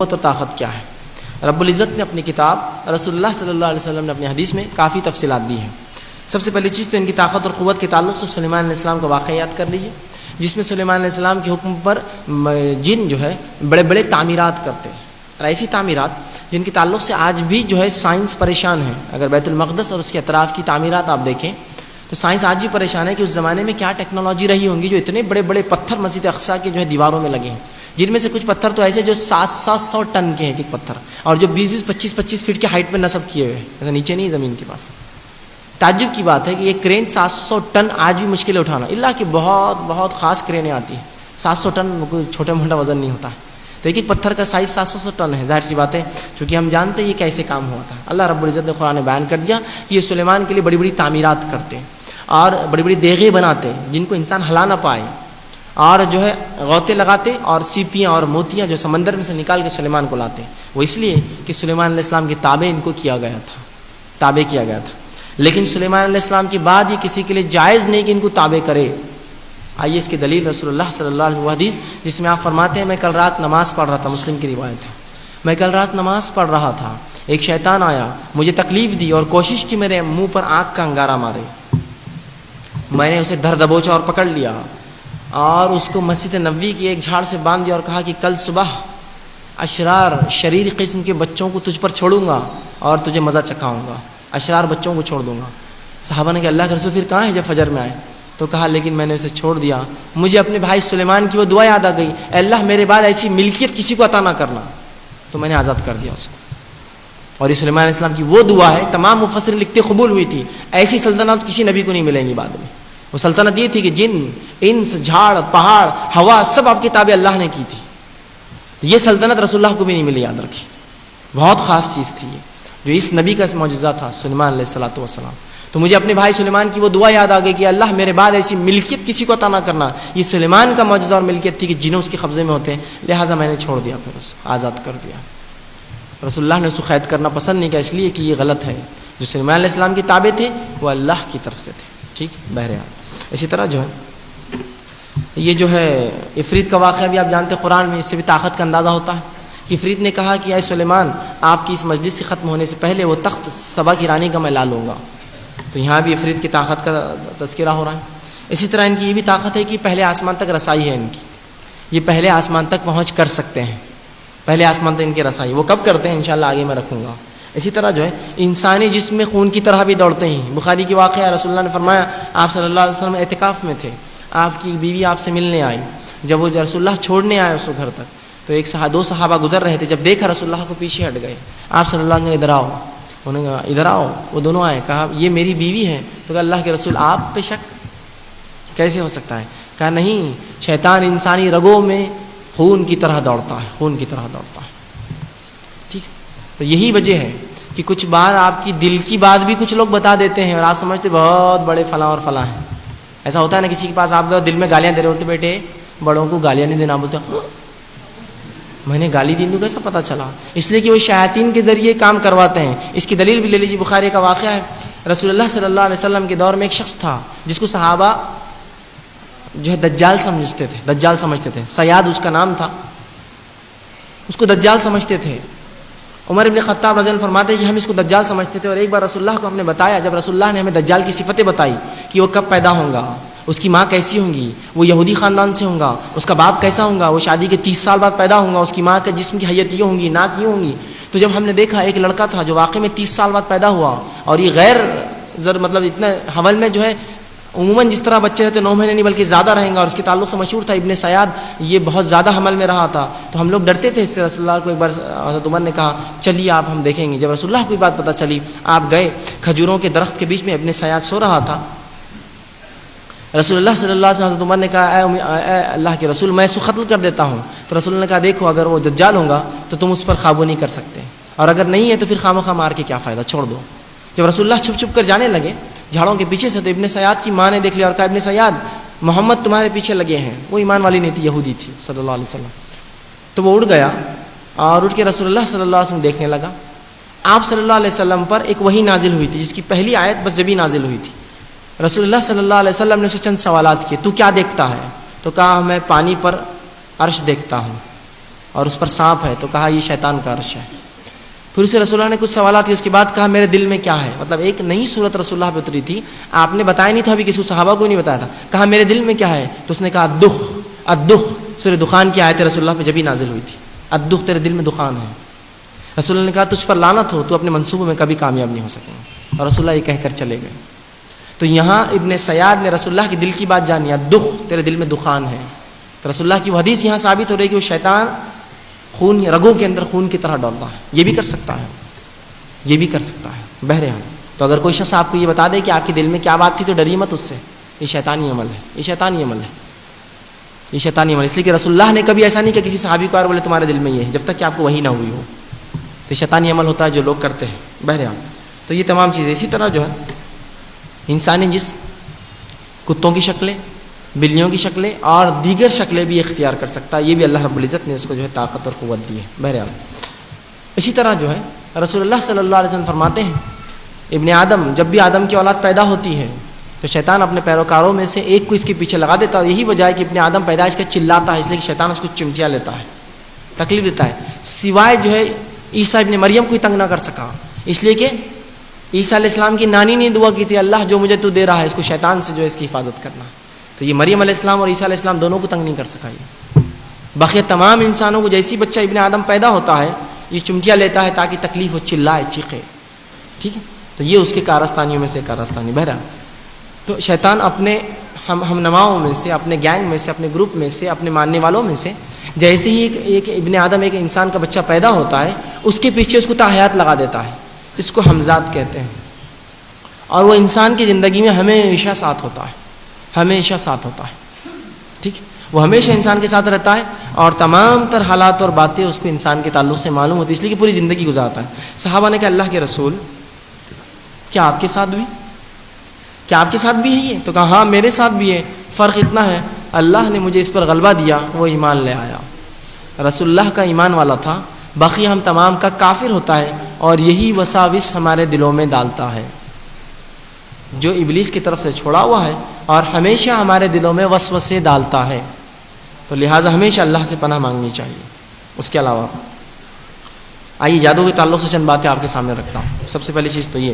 و طاقت کیا ہے؟ رب العزت نے اپنی کتاب، رسول اللہ صلی اللہ علیہ وسلم نے اپنی حدیث میں کافی تفصیلات دی ہیں۔ سب سے پہلی چیز تو ان کی طاقت اور قوت کے تعلق سے سلیمان علیہ السلام کا واقعہ یاد کر لیجیے، جس میں سلیمان علیہ السلام کے حکم پر جن جو ہے بڑے بڑے تعمیرات کرتے ہیں، اور ایسی تعمیرات جن کے تعلق سے آج بھی جو ہے سائنس پریشان ہے۔ اگر بیت المقدس اور اس کے اطراف کی تعمیرات آپ دیکھیں تو سائنس آج بھی پریشان ہے کہ اس زمانے میں کیا ٹیکنالوجی رہی ہوں گی جو اتنے بڑے بڑے پتھر مسجد اقصیٰ کے جو ہے دیواروں میں لگے ہیں، جن میں سے کچھ پتھر تو ایسے جو 700 ٹن کے ہیں ایک پتھر، اور جو 20 25 فٹ کے ہائٹ پہ نصب کیے ہوئے ہیں، ایسا نیچے نہیں زمین کے پاس۔ تعجب کی بات ہے کہ یہ کرین 700 ٹن آج بھی مشکل ہے اٹھانا، اللہ کی بہت بہت خاص کرینیں آتی ہیں۔ 700 ٹن کوئی چھوٹا موٹا وزن نہیں ہوتا ہے، تو ایک پتھر کا سائز 700 ٹن ہے۔ ظاہر سی بات ہے چونکہ ہم جانتے ہیں یہ کیسے کام ہوا تھا، اللہ رب العزت نے قرآن میں بیان کر دیا کہ یہ سلیمان کے لیے بڑی بڑی تعمیرات کرتے ہیں اور بڑی بڑی دیگیں بناتے ہیں جن کو انسان ہلا نہ پائے، اور جو ہے غوطے لگاتے اور سیپیاں اور موتیاں جو سمندر میں سے نکال کے سلیمان کو لاتے، وہ اس لیے کہ سلیمان علیہ السلام کے تابع ان کو کیا گیا تھا، تابع کیا گیا تھا۔ لیکن سلیمان علیہ السلام کے بعد یہ کسی کے لیے جائز نہیں کہ ان کو تابع کرے۔ آئیے اس کی دلیل رسول اللہ صلی اللہ علیہ وسلم حدیث جس میں آپ فرماتے ہیں میں کل رات نماز پڑھ رہا تھا، مسلم کی روایت ہے، میں کل رات نماز پڑھ رہا تھا، ایک شیطان آیا، مجھے تکلیف دی اور کوشش کی میرے منہ پر آنکھ کا انگارہ مارے، میں نے اسے دھر دبوچا اور پکڑ لیا اور اس کو مسجد نبوی کی ایک جھاڑ سے باندھ دیا اور کہا کہ کل صبح اشرار شریر قسم کے بچوں کو تجھ پر چھوڑوں گا اور تجھے مزہ چکھاؤں گا، اشرار بچوں کو چھوڑ دوں گا۔ صحابہ نے کہا اللہ کے رسول پھر کہاں ہے جب فجر میں آئے؟ تو کہا لیکن میں نے اسے چھوڑ دیا، مجھے اپنے بھائی سلیمان کی وہ دعا یاد آ گئی، اے اللہ میرے بعد ایسی ملکیت کسی کو عطا نہ کرنا، تو میں نے آزاد کر دیا اس کو۔ اور یہ سلیمان علیہ السلام کی وہ دعا ہے، تمام مفسرین لکھتے قبول ہوئی تھی، ایسی سلطنت کسی نبی کو نہیں ملیں گی بعد میں۔ وہ سلطنت یہ تھی کہ جن انس جھاڑ پہاڑ ہوا سب آپ کی تابع اللہ نے کی تھی، یہ سلطنت رسول اللہ کو بھی نہیں ملی، یاد رکھیے، بہت خاص چیز تھی یہ جو اس نبی کا معجزہ تھا سلیمان علیہ الصلوۃ والسلام۔ تو مجھے اپنے بھائی سلیمان کی وہ دعا یاد آ گئی کہ اللہ میرے بعد ایسی ملکیت کسی کو عطا نہ کرنا، یہ سلیمان کا معجزہ اور ملکیت تھی کہ جنوں اس کے قبضے میں ہوتے ہیں، لہٰذا میں نے چھوڑ دیا، پھر اس کو آزاد کر دیا۔ رسول اللہ نے اس کو قید کرنا پسند نہیں کیا، اس لیے کہ یہ غلط ہے، جو سلیمان علیہ السلام کے تابع تھے وہ اللہ کی طرف سے تھے، ٹھیک بہرحال۔ اسی طرح جو ہے یہ جو ہے عفریت کا واقعہ بھی آپ جانتے ہیں، قرآن میں اس سے بھی طاقت کا اندازہ ہوتا ہے کہ عفریت نے کہا کہ اے سلیمان آپ کی اس مجلس سے ختم ہونے سے پہلے وہ تخت سبا کی رانی کا میں لا لوں گا، تو یہاں بھی عفریت کی طاقت کا تذکرہ ہو رہا ہے۔ اسی طرح ان کی یہ بھی طاقت ہے کہ پہلے آسمان تک رسائی ہے ان کی، یہ پہلے آسمان تک پہنچ کر سکتے ہیں، پہلے آسمان تک ان کی رسائی، وہ کب کرتے ہیں انشاءاللہ آگے میں رکھوں گا۔ اسی طرح جو ہے انسانی جسم میں خون کی طرح بھی دوڑتے ہیں، بخاری کی واقعہ رسول اللہ نے فرمایا آپ صلی اللہ علیہ وسلم اعتکاف میں تھے، آپ کی بیوی آپ سے ملنے آئی، جب وہ رسول اللہ چھوڑنے آئے اس کو گھر تک تو دو صحابہ گزر رہے تھے، جب دیکھا رسول اللہ کو پیچھے ہٹ گئے، آپ صلی اللہ علیہ وسلم ادھر آؤ، انہوں نے کہا ادھر آؤ، وہ دونوں آئے، کہا یہ میری بیوی ہے، تو کہا اللہ کے رسول آپ پہ شک کیسے ہو سکتا ہے؟ کہا نہیں، شیطان انسانی رگوں میں خون کی طرح دوڑتا ہے، خون کی طرح دوڑتا ہے، ٹھیک۔ تو یہی وجہ ہے کہ کچھ بار آپ کی دل کی بات بھی کچھ لوگ بتا دیتے ہیں اور آپ سمجھتے بہت بڑے فلاں اور فلاں ہیں۔ ایسا ہوتا ہے نا، کسی کے پاس آپ دل میں گالیاں دے رہے ہوتے، بیٹے بڑوں کو گالیاں نہیں دینا، بولتے میں نے گالی دی، کیسا پتہ چلا؟ اس لیے کہ وہ شیاطین کے ذریعے کام کرواتے ہیں۔ اس کی دلیل بھی لے لیجیے، بخاری کا واقعہ ہے، رسول اللہ صلی اللہ علیہ وسلم کے دور میں ایک شخص تھا جس کو صحابہ جو ہے دجال سمجھتے تھے، سیاد اس کا نام تھا، اس کو دجال سمجھتے تھے۔ عمر ابن خطاب رضی اللہ عنہ فرماتے ہیں کہ ہم اس کو دجال سمجھتے تھے، اور ایک بار رسول اللہ کو ہم نے بتایا، جب رسول اللہ نے ہمیں دجال کی صفتیں بتائی کہ وہ کب پیدا ہوگا، اس کی ماں کیسی ہوں گی، وہ یہودی خاندان سے ہوگا، اس کا باپ کیسا ہوگا، وہ شادی کے 30 سال بعد پیدا ہوگا، اس کی ماں کے جسم کی حیت یہ ہوں گی، ناک یہ ہوں گی، تو جب ہم نے دیکھا ایک لڑکا تھا جو واقعی میں 30 سال بعد پیدا ہوا، اور یہ غیر مطلب اتنا حمل میں جو ہے عموماً جس طرح بچے رہتے 9 مہینے نہیں بلکہ زیادہ رہیں گا، اور اس کے تعلق سے مشہور تھا ابن سیاد، یہ بہت زیادہ حمل میں رہا تھا، تو ہم لوگ ڈرتے تھے اس سے۔ رسول اللہ کو ایک بار حضرت عمر نے کہا چلیے آپ ہم دیکھیں گے، جب رسول اللہ کو یہ بات پتہ چلی آپ گئے، کھجوروں کے درخت کے بیچ میں ابن سیاد سو رہا تھا، رسول اللہ صلی اللہ علیہ وسلم حضرت عمر نے کہا اے اللہ کے رسول میں اس کو قتل کر دیتا ہوں، تو رسول اللہ نے کہا دیکھو اگر وہ دجال ہوگا تو تم اس پر قابو نہیں کر سکتے، اور اگر نہیں ہے تو پھر خامخواہ مار کے کیا فائدہ، چھوڑ دو۔ جب رسول اللہ چھپ چھپ کر جانے لگے جھاڑوں کے پیچھے سے، تو ابن سیاد کی ماں نے دیکھ لیا اور کہا ابن سیاد محمد تمہارے پیچھے لگے ہیں، وہ ایمان والی نہیں تھی، یہودی تھی صلی اللہ علیہ وسلم، تو وہ اڑ گیا اور اٹھ کے رسول اللہ صلی اللہ علیہ وسلم دیکھنے لگا۔ آپ صلی اللہ علیہ وسلم پر ایک وحی نازل ہوئی تھی جس کی پہلی آیت بس جبھی نازل ہوئی تھی۔ رسول اللہ صلی اللہ علیہ وسلم نے اسے چند سوالات کیے، تو کیا دیکھتا ہے؟ تو کہا میں پانی پر عرش دیکھتا ہوں۔ اور اس پر سانپ ہے، تو کہا یہ شیطان کا عرش ہے۔ پھر اسے رسول اللہ نے کچھ سوالات کیے، اس کے بعد کہا میرے دل میں کیا ہے، مطلب ایک نئی صورت رسول اللہ پہ اتری تھی، آپ نے بتایا نہیں تھا، ابھی کسی صحابہ کو نہیں بتایا تھا، کہا میرے دل میں کیا ہے، تو اس نے کہا الدخ، سورہ دخان کی آیت رسول اللہ پہ جبھی نازل ہوئی تھی، الدخ، تیرے دل میں دخان ہے۔ رسول اللہ نے کہا تجھ پر لعنت ہو، تو اپنے منصوبوں میں کبھی کامیاب نہیں ہو سکیں گے، اور رسول اللہ یہ کہہ کر چلے گئے۔ تو یہاں ابن سیاد نے رسول اللہ کی دل کی بات جانی، الدخ، تیرے دل میں دخان ہے، تو رسول اللہ کی وہ حدیث یہاں ثابت ہو رہی ہے کہ وہ شیطان خون، رگوں کے اندر خون کی طرح ڈالتا ہے، یہ بھی کر سکتا ہے، یہ بھی کر سکتا ہے بہرحال۔ تو اگر کوئی شخص آپ کو یہ بتا دے کہ آپ کے دل میں کیا بات تھی تو ڈریے مت اس سے، یہ شیطانی عمل ہے، یہ شیطانی عمل ہے، یہ شیطانی عمل، اس لیے کہ رسول اللہ نے کبھی ایسا نہیں کہ کسی صحابی کو اور بولے تمہارے دل میں یہ ہے، جب تک کہ آپ کو وہی نہ ہوئی ہو، تو شیطانی عمل ہوتا ہے جو لوگ کرتے ہیں بہرحال۔ تو یہ تمام چیزیں، اسی طرح جو ہے انسانی جسم کتوں کی شکلیں، بلیوں کی شکلیں اور دیگر شکلیں بھی اختیار کر سکتا ہے، یہ بھی اللہ رب العزت نے اس کو جو ہے طاقت اور قوت دی ہے بہرحال۔ اسی طرح جو ہے رسول اللہ صلی اللہ علیہ وسلم فرماتے ہیں ابن آدم، جب بھی آدم کی اولاد پیدا ہوتی ہے تو شیطان اپنے پیروکاروں میں سے ایک کو اس کے پیچھے لگا دیتا ہے، اور یہی وجہ ہے کہ ابن آدم پیدائش کا چلاتا ہے، اس لیے کہ شیطان اس کو چمٹیا لیتا ہے، تکلیف دیتا ہے، سوائے جو ہے عیسیٰ ابن مریم کو ہی تنگ نہ کر سکا، اس لیے کہ عیسیٰ علیہ السلام کی نانی نے دعا کی تھی، اللہ جو مجھے تو دے رہا ہے اس کو شیطان سے جو ہے اس کی حفاظت کرنا، تو یہ مریم علیہ السلام اور عیسیٰ علیہ السلام دونوں کو تنگ نہیں کر سکا۔ یہ باقی تمام انسانوں کو جیسی بچہ ابن آدم پیدا ہوتا ہے یہ چمٹیا لیتا ہے تاکہ تکلیف ہو، چلائے، چیخے، ٹھیک ہے، تو یہ اس کے کارستانیوں میں سے کارستانی بہرحال۔ تو شیطان اپنے ہم نماؤں میں سے، اپنے گینگ میں سے، اپنے گروپ میں سے، اپنے ماننے والوں میں سے، جیسے ہی ایک ابن آدم، ایک انسان کا بچہ پیدا ہوتا ہے اس کے پیچھے اس کو تاحیات لگا دیتا ہے، اس کو حمزات کہتے ہیں، اور وہ انسان کی زندگی میں ہمیشہ ساتھ ہوتا ہے، ہمیشہ ساتھ ہوتا ہے، ٹھیک ہے، وہ ہمیشہ انسان کے ساتھ رہتا ہے اور تمام تر حالات اور باتیں اس کو انسان کے تعلق سے معلوم ہوتی ہے، اس لیے کہ پوری زندگی گزارتا ہے۔ صحابہ نے کہا اللہ کے رسول کیا آپ کے ساتھ بھی، کیا آپ کے ساتھ بھی ہے یہ؟ تو کہا ہاں میرے ساتھ بھی ہے، فرق اتنا ہے اللہ نے مجھے اس پر غلبہ دیا، وہ ایمان لے آیا، رسول اللہ کا ایمان والا تھا، باقی ہم تمام کا کافر ہوتا ہے، اور یہی وساوس ہمارے دلوں میں ڈالتا ہے جو ابلیس کی طرف سے چھوڑا ہوا ہے، اور ہمیشہ ہمارے دلوں میں وسوسے ڈالتا ہے، تو لہٰذا ہمیشہ اللہ سے پناہ مانگنی چاہیے۔ اس کے علاوہ آئیے جادو کے تعلق سے چند باتیں آپ کے سامنے رکھتا ہوں۔ سب سے پہلی چیز تو یہ